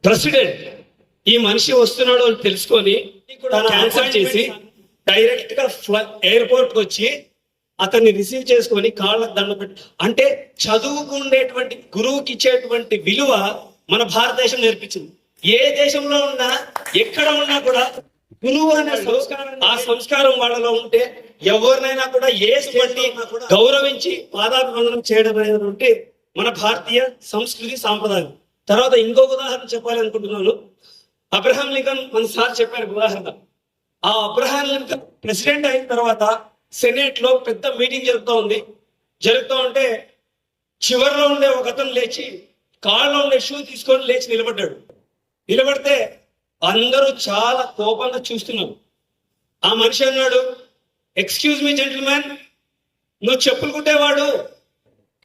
President ఈ మనిషి వస్తున్నాడు అని తెలుసుకొని క్యాన్సిల్ చేసి డైరెక్ట్ గా ఎయిర్పోర్ట్ వచ్చి అతన్ని రిసీవ్ చేసుకొని కాళ్ళకు దండ పెట్టి, అంటే చదువుకుండేటువంటి గురువుకి ఇచ్చేటువంటి విలువ మన భారతదేశం నేర్పించింది. ఏ దేశంలో ఉన్నా ఎక్కడ ఉన్నా కూడా గురువు అనే సంస్కారం, ఆ సంస్కారం వాళ్ళలో ఉంటే ఎవరినైనా కూడా బట్టి గౌరవించి పాదాభివందనం చేయడం అనేది మన భారతీయ సంస్కృతి సాంప్రదాయం. తర్వాత ఇంకొక ఉదాహరణ చెప్పాలి అనుకుంటున్నాను. అబ్రహాం లింకన్ మన సార్ చెప్పారు ఉదాహరణ. ఆ అబ్రహాం లింకన్ ప్రెసిడెంట్ అయిన తర్వాత సెనేట్ లో పెద్ద మీటింగ్ జరుగుతూ ఉంటే చివరిలో ఉండే ఒక అతను లేచి కాళ్ళలో ఉండే షూ తీసుకొని లేచి నిలబడితే అందరూ చాలా కోపంగా చూస్తున్నారు. ఆ మనిషి అన్నాడు, ఎక్స్క్యూజ్ మీ జెంటిల్మెన్, నువ్వు చెప్పులు కుట్టేవాడు,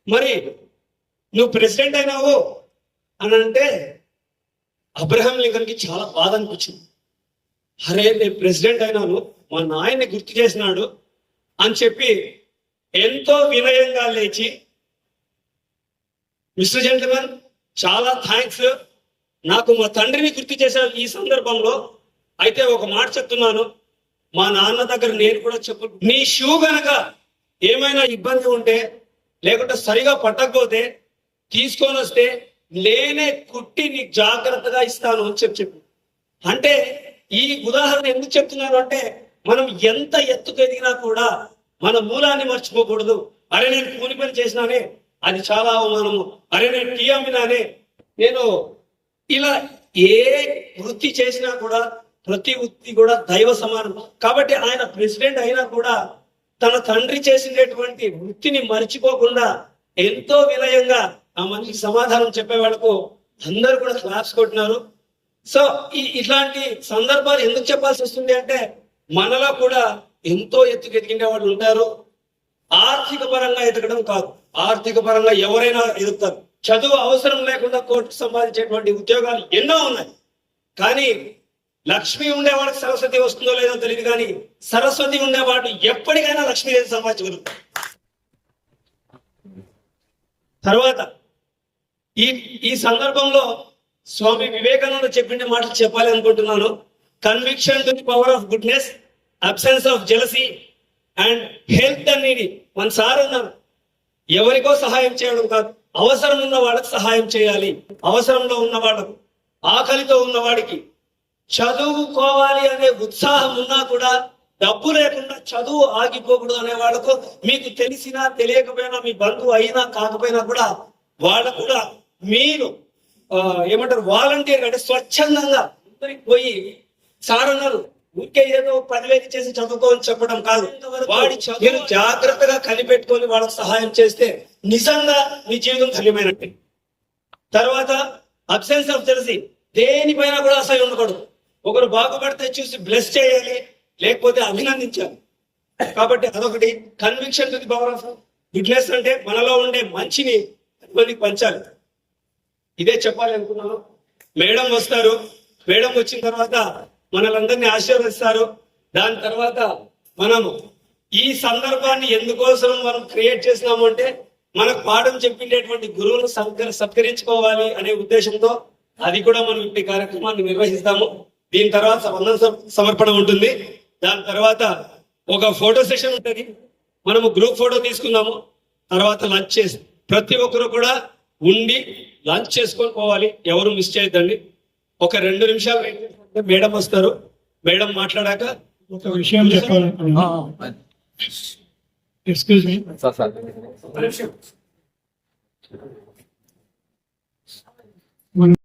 మరి నువ్వు ప్రెసిడెంట్ అయినావు అని అంటే అబ్రహాం లింకన్కి చాలా బాధ అనిపించింది. అరే నేను ప్రెసిడెంట్ అయినాను, మా నాయన్ని గుర్తు చేసినాడు అని చెప్పి ఎంతో వినయంగా లేచి, మిస్టర్ జెంటిల్మెన్ చాలా థ్యాంక్స్, నాకు మా తండ్రిని గుర్తు చేశారు ఈ సందర్భంలో. అయితే ఒక మాట చెప్తున్నాను, మా నాన్న దగ్గర నేను కూడా చెప్పు, నీ షూ గనక ఏమైనా ఇబ్బంది ఉంటే లేకుంటే సరిగా పట్టకపోతే తీసుకొని వస్తే నేనే కుట్టి నీకు జాగ్రత్తగా ఇస్తాను అని చెప్పి. అంటే ఈ ఉదాహరణ ఎందుకు చెప్తున్నాను అంటే, మనం ఎంత ఎత్తుకు ఎదిగినా కూడా మన మూలాన్ని మర్చిపోకూడదు. అరే నేను కూలి పని చేసినానే, అది చాలా అవమానము. అరే నేను టీ అమ్మినానే. నేను ఇలా ఏ వృత్తి చేసినా కూడా ప్రతి వృత్తి కూడా దైవ సమానం. కాబట్టి ఆయన ప్రెసిడెంట్ అయినా కూడా తన తండ్రి చేసినటువంటి వృత్తిని మర్చిపోకుండా ఎంతో వినయంగా ఆ మనిషికి సమాధానం చెప్పే వాళ్ళకు అందరూ కూడా క్లాప్స్ కొట్టినారు. సో ఇట్లాంటి సందర్భాలు ఎందుకు చెప్పాల్సి వస్తుంది అంటే, మనలో కూడా ఎంతో ఎదిగిన వాళ్ళు ఉంటారు. ఆర్థిక పరంగా ఎదగడం కాదు, ఆర్థిక పరంగా ఎవరైనా ఎదుగుతారు. చదువు అవసరం లేకుండా కోర్టు సంపాదించేటువంటి ఉద్యోగాలు ఎన్నో ఉన్నాయి. కానీ లక్ష్మి ఉండేవాడికి సరస్వతి వస్తుందో లేదో తెలియదు, కానీ సరస్వతి ఉండేవాడు ఎప్పటికైనా లక్ష్మీదేవి సంపాదించగలుగుతారు. తర్వాత ఈ సందర్భంలో స్వామి వివేకానంద చెప్పిన మాటలు చెప్పాలి అనుకుంటున్నాను. Conviction to the power of goodness, absence of jealousy and help the needy. మన సార్ అన్నారు, ఎవరికో సహాయం చేయడం కాదు, అవసరం ఉన్న వాళ్ళకి సహాయం చేయాలి. అవసరంలో ఉన్న వాళ్ళకు, ఆకలితో ఉన్నవాడికి, చదువుకోవాలి అనే ఉత్సాహం ఉన్నా కూడా డబ్బు లేకుండా చదువు ఆగిపోకూడదు అనే వాళ్ళకు, మీకు తెలిసినా తెలియకపోయినా, మీ బంధువు అయినా కాకపోయినా కూడా వాళ్ళకు కూడా మీరు ఏమంటారు వాలంటీర్ అంటే స్వచ్ఛందంగా పోయి సార్ అన్నారు ఊరికే ఏదో 10,000 చేసి చదువుకోని చెప్పడం కాదు, వాడి చదువు జాగ్రత్తగా కనిపెట్టుకొని వాళ్ళకి సహాయం చేస్తే నిజంగా మీ జీవితం ధన్యమైనట్టే. తర్వాత అబ్సెన్స్ ఆఫ్ జెలసీ, దేనిపైన కూడా అసహ్యం ఉండకూడదు. ఒకరు బాగుపడితే చూసి బ్లెస్ చేయాలి, లేకపోతే అభినందించాలి. కాబట్టి అదొకటి. Conviction to the power of goodness అంటే మనలో ఉండే మంచిని మనకి పంచాలి. ఇదే చెప్పాలి అనుకున్నాను. మేడం వస్తారు, మేడం వచ్చిన తర్వాత మనలందరినీ ఆశీర్వదిస్తారు. దాని తర్వాత మనము ఈ సందర్భాన్ని ఎందుకోసం మనం క్రియేట్ చేసినాము అంటే, మనకు పాఠం చెప్పినటువంటి గురువును సత్కరించుకోవాలి అనే ఉద్దేశంతో అది కూడా మనం ఈ కార్యక్రమాన్ని నిర్వహిస్తాము. దీని తర్వాత వందన సమర్పణ ఉంటుంది. దాని తర్వాత ఒక ఫోటో సెషన్ ఉంటుంది. మనము గ్రూప్ ఫోటో తీసుకుందాము. తర్వాత లంచ్ చేసి ప్రతి ఒక్కరు కూడా ఉండి లంచ్ చేసుకొని పోవాలి, ఎవరు మిస్ చేయొద్దండి. ఒక 2 నిమిషాలు వెయిట్ చేస్తే మేడం వస్తారు. మేడం మాట్లాడాక ఒక విషయం చెప్పాలనుకున్నాను. ఎక్స్క్యూజ్ మీ.